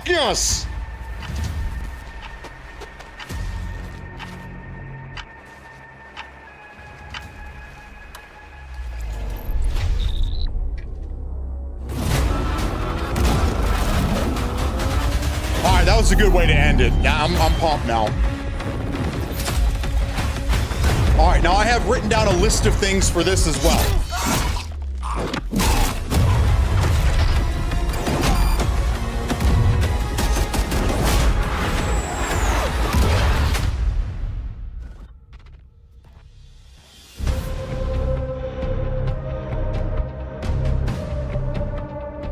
Fuck yes! Alright, that was a good way to end it. Yeah, I'm pumped now. Alright, now I have written down a list of things for this as well.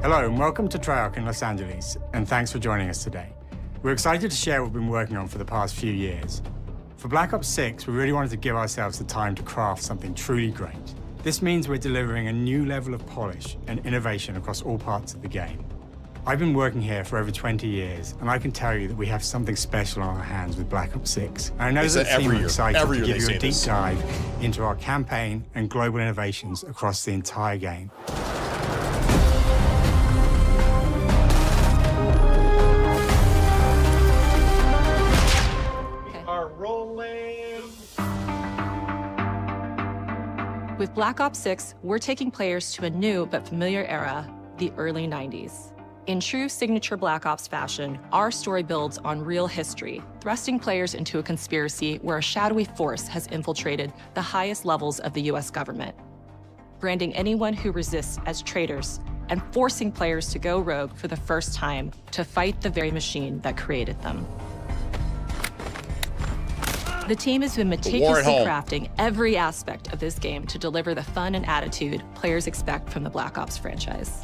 Hello and welcome to Treyarch in Los Angeles, and thanks for joining us today. We're excited to share what we've been working on for the past few years. For Black Ops 6, we really wanted to give ourselves the time to craft something truly great. This means we're delivering a new level of polish and innovation across all parts of the game. I've been working here for over 20 years, and I can tell you that we have something special on our hands with Black Ops 6. And I know that the team are excited to give you a deep dive into our campaign and global innovations across the entire game. With Black Ops 6, we're taking players to a new but familiar era, the early 90s. In true signature Black Ops fashion, our story builds on real history, thrusting players into a conspiracy where a shadowy force has infiltrated the highest levels of the US government, branding anyone who resists as traitors and forcing players to go rogue for the first time to fight the very machine that created them. The team has been meticulously crafting every aspect of this game to deliver the fun and attitude players expect from the Black Ops franchise.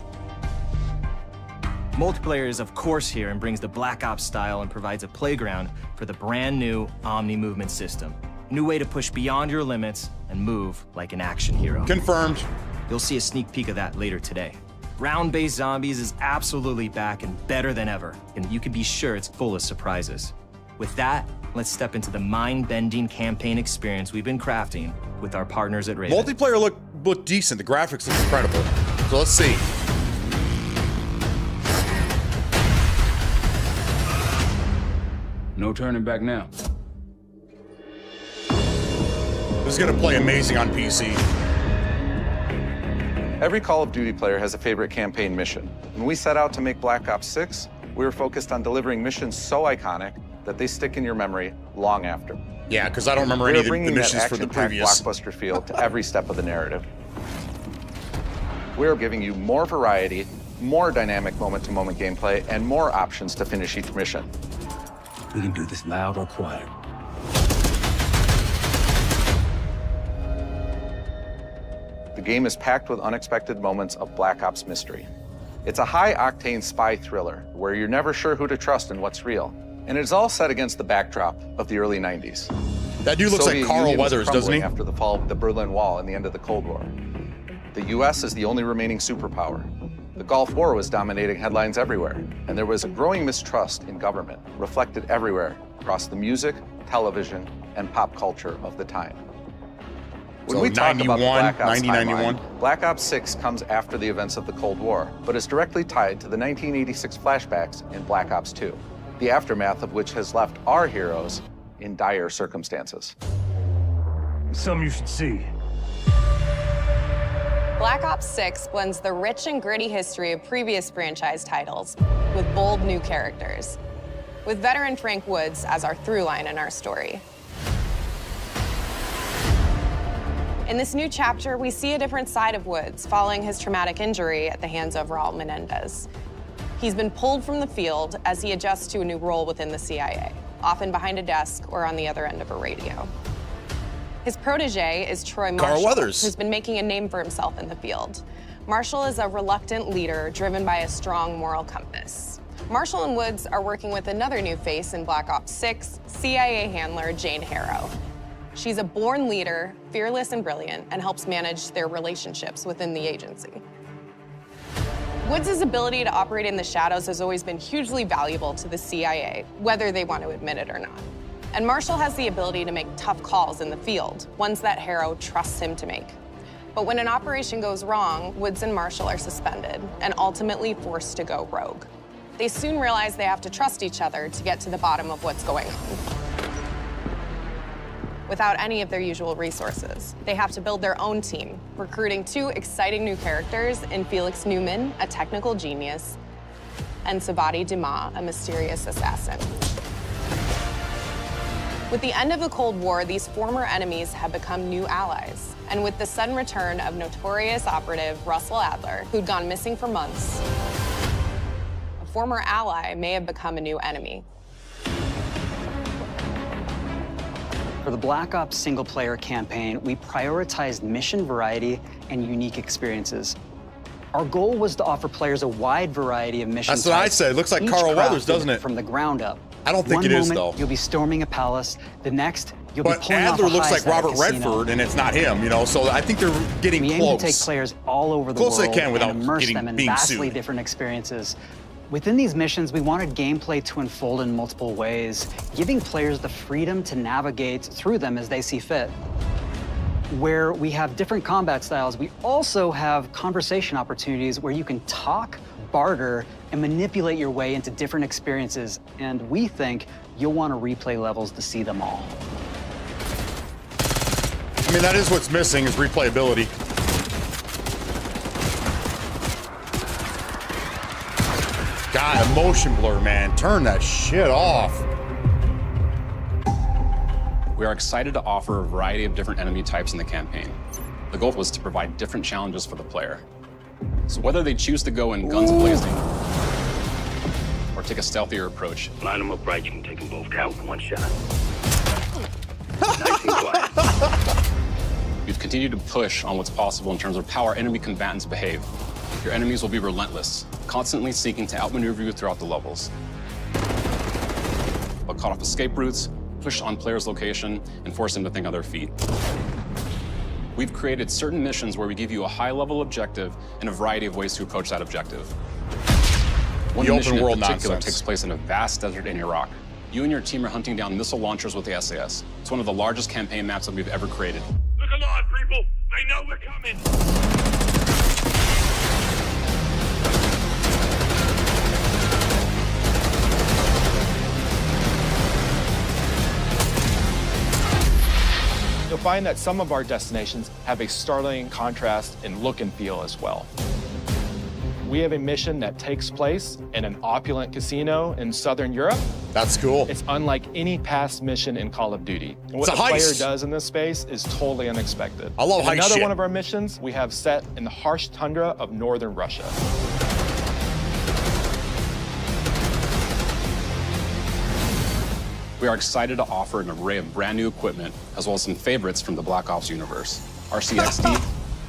Multiplayer is of course here and brings the Black Ops style and provides a playground for the brand new Omni movement system. New way to push beyond your limits and move like an action hero. Confirmed. You'll see a sneak peek of that later today. Round-based zombies is absolutely back and better than ever, and you can be sure it's full of surprises. With that, let's step into the mind-bending campaign experience we've been crafting with our partners at Raven. Multiplayer look decent. The graphics look incredible. So let's see. No turning back now. This is gonna play amazing on PC. Every Call of Duty player has a favorite campaign mission. When we set out to make Black Ops 6, we were focused on delivering missions so iconic that they stick in your memory long after. Yeah, because I don't remember any of the missions for the previous. Blockbuster feel to every step of the narrative. We're giving you more variety, more dynamic moment-to-moment gameplay, and more options to finish each mission. We can do this loud or quiet. The game is packed with unexpected moments of Black Ops mystery. It's a high-octane spy thriller where you're never sure who to trust and what's real. And it's all set against the backdrop of the early 90s. That dude looks like Carl Weathers, doesn't he? After the fall of the Berlin Wall and the end of the Cold War. The US is the only remaining superpower. The Gulf War was dominating headlines everywhere, and there was a growing mistrust in government, reflected everywhere across the music, television, and pop culture of the time. When we talk about the Black Ops timeline, Black Ops 6 comes after the events of the Cold War, but is directly tied to the 1986 flashbacks in Black Ops 2. The aftermath of which has left our heroes in dire circumstances. Something you should see. Black Ops 6 blends the rich and gritty history of previous franchise titles with bold new characters, with veteran Frank Woods as our through line in our story. In this new chapter, we see a different side of Woods following his traumatic injury at the hands of Raul Menendez. He's been pulled from the field as he adjusts to a new role within the CIA, often behind a desk or on the other end of a radio. His protege is Troy Marshall, who's been making a name for himself in the field. Marshall is a reluctant leader driven by a strong moral compass. Marshall and Woods are working with another new face in Black Ops 6, CIA handler Jane Harrow. She's a born leader, fearless and brilliant, and helps manage their relationships within the agency. Woods' ability to operate in the shadows has always been hugely valuable to the CIA, whether they want to admit it or not. And Marshall has the ability to make tough calls in the field, ones that Harrow trusts him to make. But when an operation goes wrong, Woods and Marshall are suspended and ultimately forced to go rogue. They soon realize they have to trust each other to get to the bottom of what's going on. Without any of their usual resources, they have to build their own team, recruiting 2 exciting new characters in Felix Newman, a technical genius, and Sabati Dumas, a mysterious assassin. With the end of the Cold War, these former enemies have become new allies. And with the sudden return of notorious operative Russell Adler, who'd gone missing for months, a former ally may have become a new enemy. For the Black Ops single-player campaign, we prioritized mission variety and unique experiences. Our goal was to offer players a wide variety of missions. That's what I said. It looks like each Carl Weathers, crafted doesn't it? From the ground up. I don't think it is, though. One moment, you'll be storming a palace. The next, you'll be But pulling off Adler a looks like heist at a Robert casino. Redford, and it's not him, you know, so I think they're getting We aim close. to take players all over the Close world they can without and immerse getting- them in being vastly sued. different experiences. Within these missions, we wanted gameplay to unfold in multiple ways, giving players the freedom to navigate through them as they see fit. Where we have different combat styles, we also have conversation opportunities where you can talk, barter, and manipulate your way into different experiences. And we think you'll want to replay levels to see them all. I mean, that is what's missing, is replayability. God, motion blur, man. Turn that shit off. We are excited to offer a variety of different enemy types in the campaign. The goal was to provide different challenges for the player. So whether they choose to go in guns blazing or take a stealthier approach, Line them up right, you can take them both out in one shot. Nice and quiet. we've continued to push on what's possible in terms of how our enemy combatants behave. Your enemies will be relentless, constantly seeking to outmaneuver you throughout the levels. They'll cut off escape routes, push on players' location, and force them to think on their feet. We've created certain missions where we give you a high-level objective and a variety of ways to approach that objective. One The mission open world in particular nonsense. takes place in a vast desert in Iraq. You and your team are hunting down missile launchers with the SAS. It's one of the largest campaign maps that we've ever created. Look alive, people! They know we're coming! You'll find that some of our destinations have a startling contrast in look and feel as well. We have a mission that takes place in an opulent casino in Southern Europe. That's cool. It's unlike any past mission in Call of Duty. And what It's the a player heist. does in this space is totally unexpected. I love And heist another shit. one of our missions we have set in the harsh tundra of northern Russia. We are excited to offer an array of brand new equipment, as well as some favorites from the Black Ops universe. RCXD,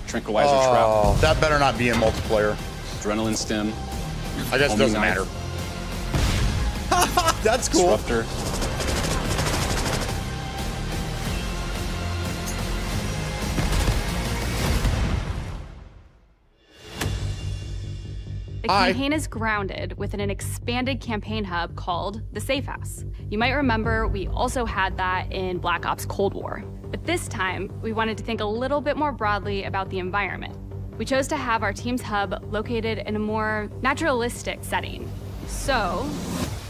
Tranquilizer Oh, that better not be in multiplayer. Trap, Adrenaline Stim, I guess it Omni doesn't Knife, matter. That's cool. Disruptor. The Hi. campaign is grounded within an expanded campaign hub called the Safe House. You might remember we also had that in Black Ops Cold War. But this time, we wanted to think a little bit more broadly about the environment. We chose to have our team's hub located in a more naturalistic setting. So,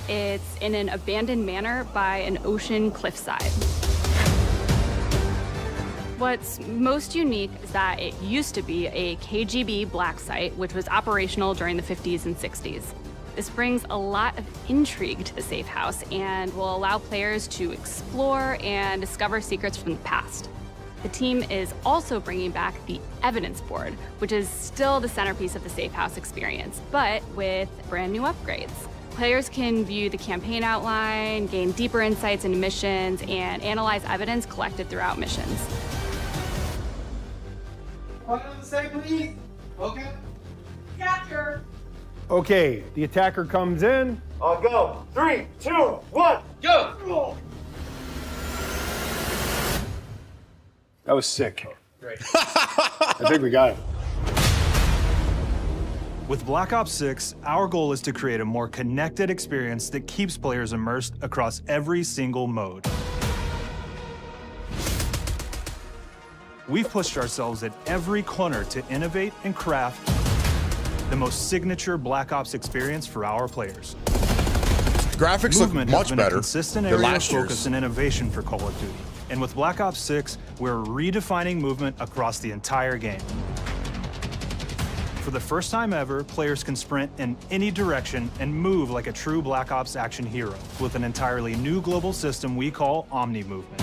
it's in an abandoned manor by an ocean cliffside. What's most unique is that it used to be a KGB black site, which was operational during the 50s and 60s. This brings a lot of intrigue to the Safe House and will allow players to explore and discover secrets from the past. The team is also bringing back the evidence board, which is still the centerpiece of the Safe House experience, but with brand new upgrades. Players can view the campaign outline, gain deeper insights into missions, and analyze evidence collected throughout missions. Okay, the attacker comes in. I'll go. 3, 2, 1, go! That was sick. Great. I think we got it. With Black Ops 6, our goal is to create a more connected experience that keeps players immersed across every single mode. We've pushed ourselves at every corner to innovate and craft the most signature Black Ops experience for our players. Graphics look Movement much has been better a consistent than area of last focus year's. and innovation for Call of Duty. And with Black Ops 6, we're redefining movement across the entire game. For the first time ever, players can sprint in any direction and move like a true Black Ops action hero with an entirely new global system we call Omni movement.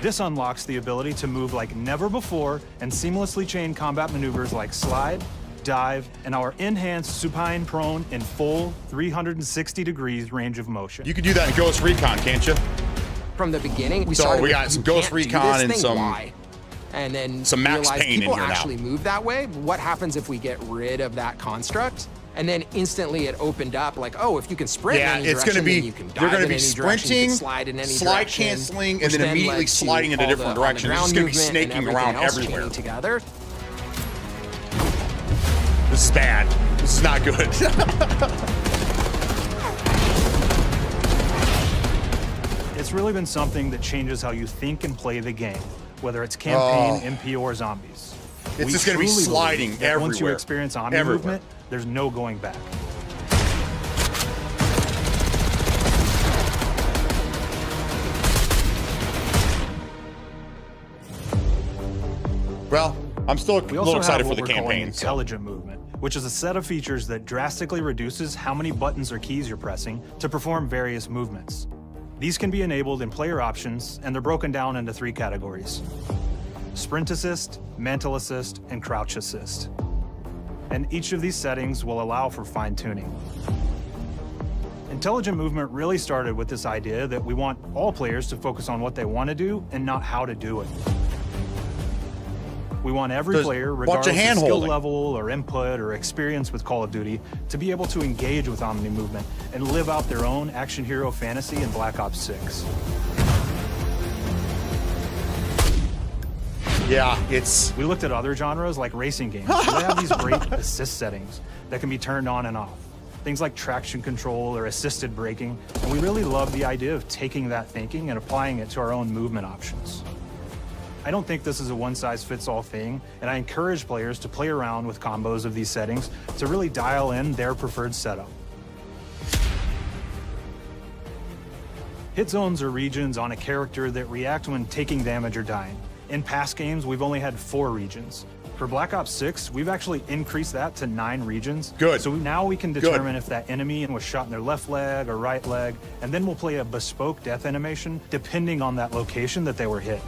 This unlocks the ability to move like never before and seamlessly chain combat maneuvers like slide, dive, and our enhanced supine prone in full 360 degrees range of motion. You could do that in Ghost Recon, can't you? From the beginning, we So started we with, got some you Ghost can't do Recon this and thing, some- why? And then some Max realized Payne in people here now. actually move that way. What happens if we get rid of that construct? And then instantly it opened up like, oh, if you can sprint Yeah, in any it's direction, going to then be, you can dive they're going to in be any direction, you can sprinting, slide in any slide direction, canceling, and which then led immediately to sliding into all different the directions. It's on-the-ground just going to be movement and snaking everything around else everywhere. chained together. This is bad. This is not good. It's really been something that changes how you think and play the game, whether it's campaign, MP, or zombies. It's We just gonna be truly sliding believe that once you everywhere. experience Omni Everywhere. movement, there's no going back. Well, I'm still a We also little excited have for what the we're calling campaign. So. intelligent movement, which is a set of features that drastically reduces how many buttons or keys you're pressing to perform various movements. These can be enabled in player options, and they're broken down into 3 categories: sprint assist, mantle assist, and crouch assist. And each of these settings will allow for fine-tuning. Intelligent movement really started with this idea that we want all players to focus on what they want to do and not how to do it. We want every There's player, a bunch regardless of of skill hand-holding. level or input or experience with Call of Duty, to be able to engage with Omni movement and live out their own action hero fantasy in Black Ops 6. Yeah, it's... We looked at other genres like racing games. They have these great assist settings that can be turned on and off. Things like traction control or assisted braking. And we really love the idea of taking that thinking and applying it to our own movement options. I don't think this is a one-size-fits-all thing, and I encourage players to play around with combos of these settings to really dial in their preferred setup. Hit zones are regions on a character that react when taking damage or dying. In past games, we've only had 4 regions. For Black Ops 6, we've actually increased that to 9 regions. Good. So now we can Good. determine if that enemy was shot in their left leg or right leg, and then we'll play a bespoke death animation depending on that location that they were hit.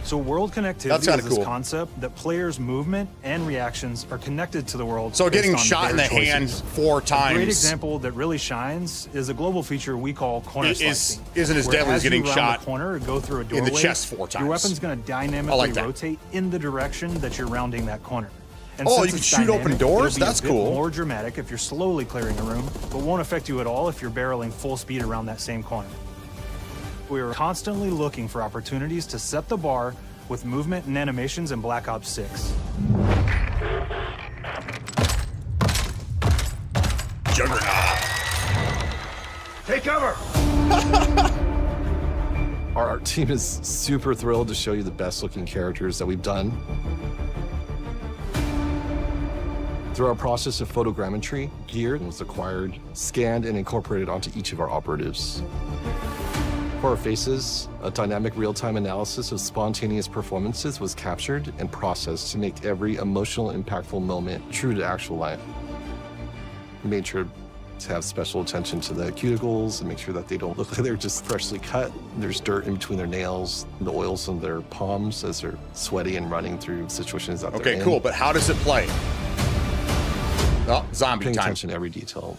So world That's connectivity kinda is this cool. concept that players' movement and reactions are connected to the world. So based getting on shot in the their hand choices. 4 times... A great example that really shines is a global feature we call corner slicing. Isn't as where deadly as getting you round shot the corner or go through a in doorway, the chest 4 times. Your weapon's going to dynamically like that. rotate in the direction that you're rounding that corner. And Oh, since you can it's shoot open dynamic, doors? it'll be That's a bit cool. more dramatic if you're slowly clearing a room, but won't affect you at all if you're barreling full speed around that same corner. We're constantly looking for opportunities to set the bar with movement and animations in Black Ops 6. Juggernaut. Take cover! Our art team is super thrilled to show you the best looking characters that we've done. Through our process of photogrammetry, gear was acquired, scanned, and incorporated onto each of our operatives. For our faces, a dynamic real-time analysis of spontaneous performances was captured and processed to make every emotional, impactful moment true to actual life. We made sure to have special attention to the cuticles and make sure that they don't look like they're just freshly cut. There's dirt in between their nails, the oils on their palms as they're sweaty and running through situations that they're Okay, in. cool, but how does it play? Oh, zombie Paying time. attention to every detail.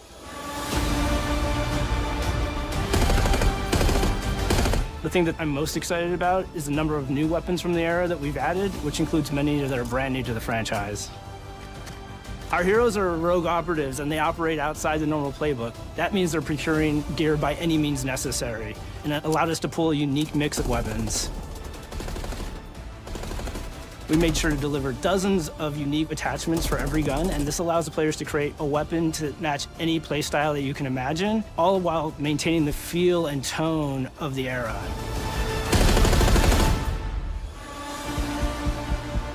The thing that I'm most excited about is the number of new weapons from the era that we've added, which includes many that are brand new to the franchise. Our heroes are rogue operatives, and they operate outside the normal playbook. That means they're procuring gear by any means necessary, and it allowed us to pull a unique mix of weapons. We made sure to deliver dozens of unique attachments for every gun, and this allows the players to create a weapon to match any playstyle that you can imagine, all while maintaining the feel and tone of the era.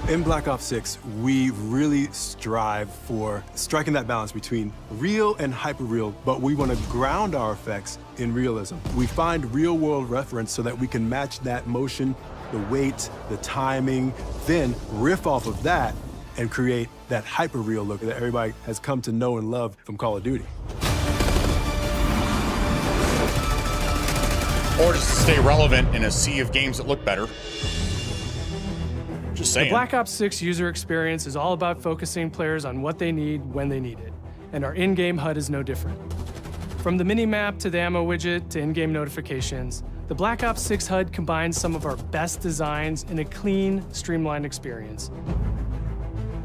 In Black Ops 6, we really strive for striking that balance between real and hyper-real, but we want to ground our effects in realism. We find real-world reference so that we can match that motion, the weight, the timing, then riff off of that and create that hyper-real look that everybody has come to know and love from Call of Duty. Or just to stay relevant in a sea of games that look better. Just saying. The Black Ops 6 user experience is all about focusing players on what they need when they need it, and our in-game HUD is no different. From the mini-map to the ammo widget to in-game notifications, the Black Ops 6 HUD combines some of our best designs in a clean, streamlined experience.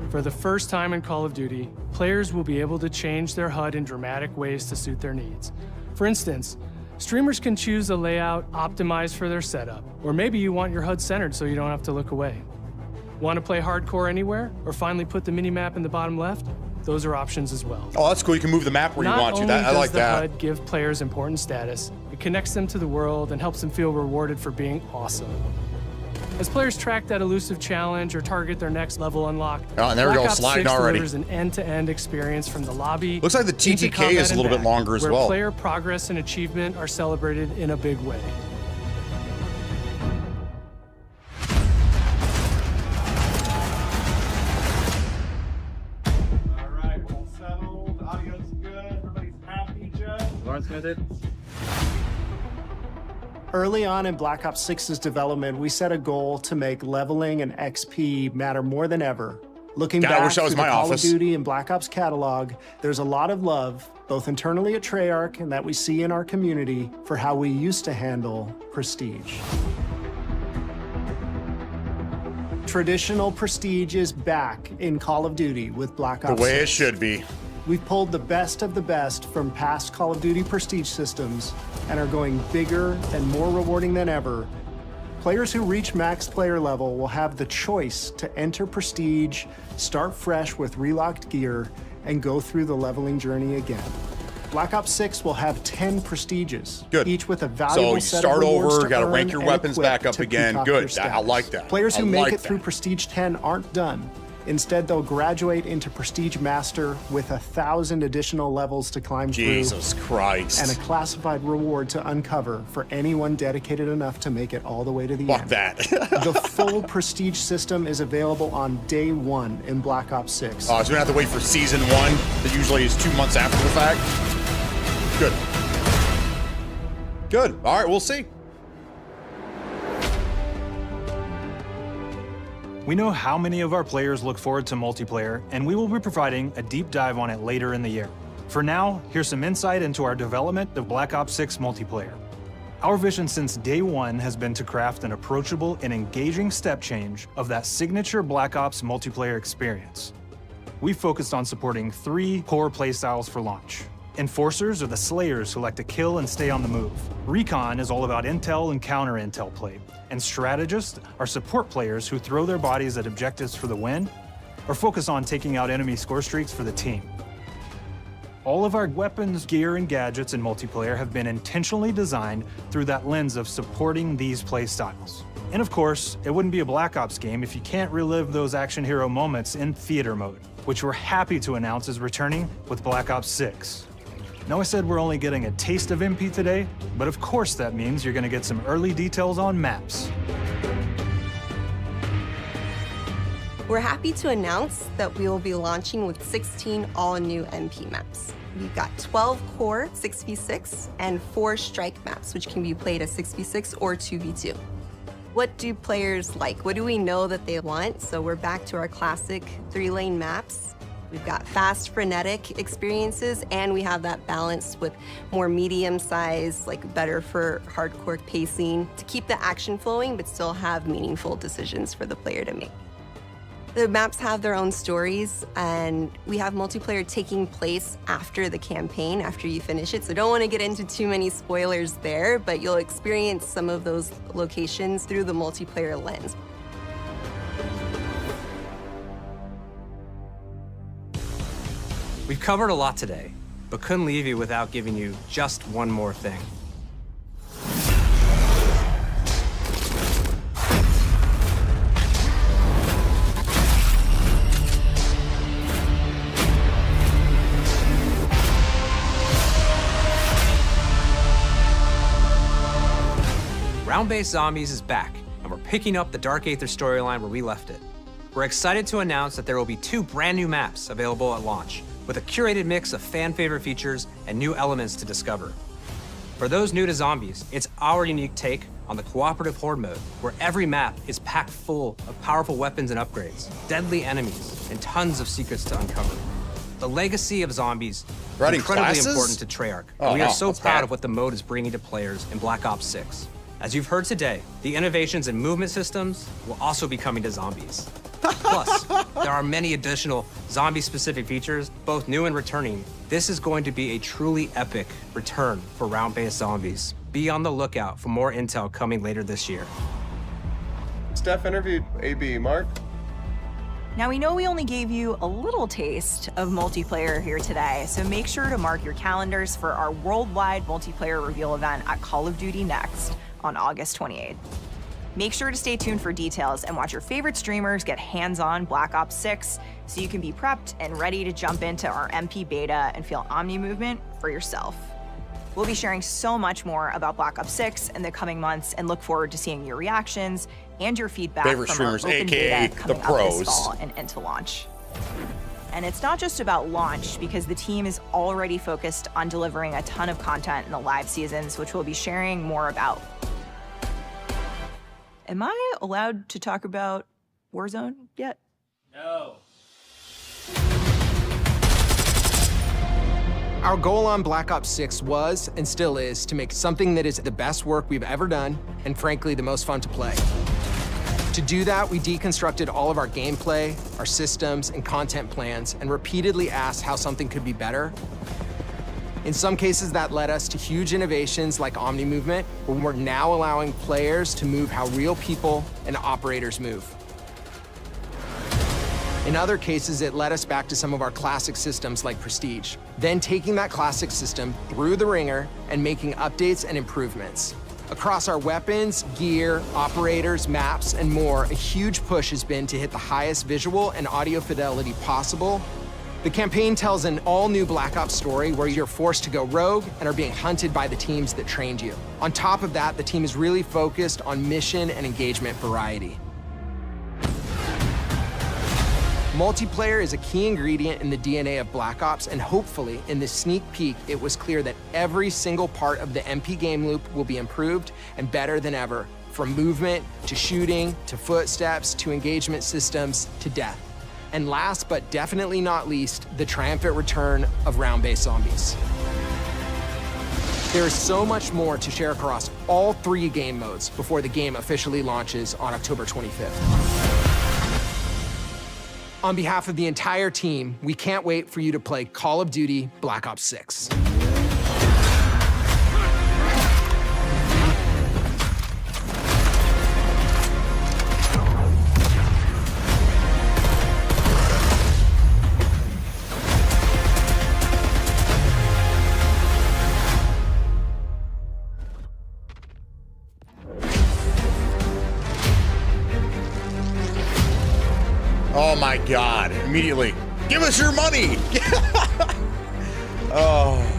For the first time in Call of Duty, players will be able to change their HUD in dramatic ways to suit their needs. For instance, streamers can choose a layout optimized for their setup, or maybe you want your HUD centered so you don't have to look away. Want to play hardcore anywhere, or finally put the mini-map in the bottom left? Those are options as well. Oh, that's cool. You can move the map where you want to. I like that. Not only does the HUD give players important status, it connects them to the world and helps them feel rewarded for being awesome. As players track that elusive challenge or target their next level unlock, oh, and there we go, Black Ops sliding 6 already. delivers an end-to-end experience from the lobby. Looks like the into TTK combat is a and little bit back, longer as where well. Player progress and achievement are celebrated in a big way. Early on in Black Ops 6's development, we set a goal to make leveling and XP matter more than ever. Looking God, I back wish that was through the my Call office. of Duty and Black Ops catalog, there's a lot of love, both internally at Treyarch and that we see in our community, for how we used to handle prestige. Traditional prestige is back in Call of Duty with Black Ops The way 6. it should be. We've pulled the best of the best from past Call of Duty prestige systems and are going bigger and more rewarding than ever. Players who reach max player level will have the choice to enter prestige, start fresh with relocked gear, and go through the leveling journey again. Black Ops 6 will have 10 prestiges, each with a valuable So you set start of rewards over, to got to earn rank your and weapons equip back up to again. peacock your Good. I stats. like that. Players who I make like it through Prestige 10 aren't done. Instead, they'll graduate into Prestige Master with 1,000 additional levels to climb Jesus through. Christ. And a classified reward to uncover for anyone dedicated enough to make it all the way to the Fuck end. that. The full Prestige system is available on day 1 in Black Ops 6. So we're gonna have to wait for season 1, that usually is 2 months after the fact. Good. Good. All right, we'll see. We know how many of our players look forward to multiplayer, and we will be providing a deep dive on it later in the year. For now, here's some insight into our development of Black Ops 6 multiplayer. Our vision since day one has been to craft an approachable and engaging step change of that signature Black Ops multiplayer experience. We focused on supporting 3 core playstyles for launch. Enforcers are the slayers who like to kill and stay on the move. Recon is all about intel and counter-intel play. And strategists are support players who throw their bodies at objectives for the win or focus on taking out enemy score streaks for the team. All of our weapons, gear, and gadgets in multiplayer have been intentionally designed through that lens of supporting these play styles. And of course, it wouldn't be a Black Ops game if you can't relive those action hero moments in theater mode, which we're happy to announce is returning with Black Ops 6. Now I said we're only getting a taste of MP today, but of course that means you're gonna get some early details on maps. We're happy to announce that we will be launching with 16 all-new MP maps. We've got 12 core 6v6 and 4 strike maps, which can be played as 6v6 or 2v2. What do players like? What do we know that they want? So we're back to our classic 3-lane maps. We've got fast, frenetic experiences, and we have that balance with more medium size, like better for hardcore pacing, to keep the action flowing, but still have meaningful decisions for the player to make. The maps have their own stories, and we have multiplayer taking place after the campaign, after you finish it. So don't want to get into too many spoilers there, but you'll experience some of those locations through the multiplayer lens. We've covered a lot today, but couldn't leave you without giving you just one more thing. Round-based Zombies is back, and we're picking up the Dark Aether storyline where we left it. We're excited to announce that there will be 2 brand new maps available at launch, with a curated mix of fan-favorite features and new elements to discover. For those new to Zombies, it's our unique take on the cooperative horde mode, where every map is packed full of powerful weapons and upgrades, deadly enemies, and tons of secrets to uncover. The legacy of Zombies is incredibly important to Treyarch. We are so proud of what the mode is bringing to players in Black Ops 6. As you've heard today, the innovations in movement systems will also be coming to Zombies. Plus, there are many additional zombie-specific features, both new and returning. This is going to be a truly epic return for round-based Zombies. Be on the lookout for more intel coming later this year. Steph interviewed AB. Mark? Now, we know we only gave you a little taste of multiplayer here today, so make sure to mark your calendars for our worldwide multiplayer reveal event at Call of Duty Next on August 28th. Make sure to stay tuned for details and watch your favorite streamers get hands-on Black Ops 6 so you can be prepped and ready to jump into our MP beta and feel Omni movement for yourself. We'll be sharing so much more about Black Ops 6 in the coming months and look forward to seeing your reactions and your feedback Favorite from our streamers, open aka beta the coming up pros. this fall and into launch. And it's not just about launch, because the team is already focused on delivering a ton of content in the live seasons, which we'll be sharing more about. Am I allowed to talk about Warzone yet? No. Our goal on Black Ops 6 was, and still is, to make something that is the best work we've ever done, and frankly, the most fun to play. To do that, we deconstructed all of our gameplay, our systems, and content plans, and repeatedly asked how something could be better. In some cases, that led us to huge innovations like Omni movement, where we're now allowing players to move how real people and operators move. In other cases, it led us back to some of our classic systems like Prestige, then taking that classic system through the ringer and making updates and improvements. Across our weapons, gear, operators, maps, and more, a huge push has been to hit the highest visual and audio fidelity possible. The campaign tells an all-new Black Ops story where you're forced to go rogue and are being hunted by the teams that trained you. On top of that, the team is really focused on mission and engagement variety. Multiplayer is a key ingredient in the DNA of Black Ops, and hopefully, in this sneak peek, it was clear that every single part of the MP game loop will be improved and better than ever, from movement, to shooting, to footsteps, to engagement systems, to death. And last but definitely not least, the triumphant return of round-based Zombies. There is so much more to share across all 3 game modes before the game officially launches on October 25th. On behalf of the entire team, we can't wait for you to play Call of Duty Black Ops 6. Oh my God, immediately. Give us your money. Oh.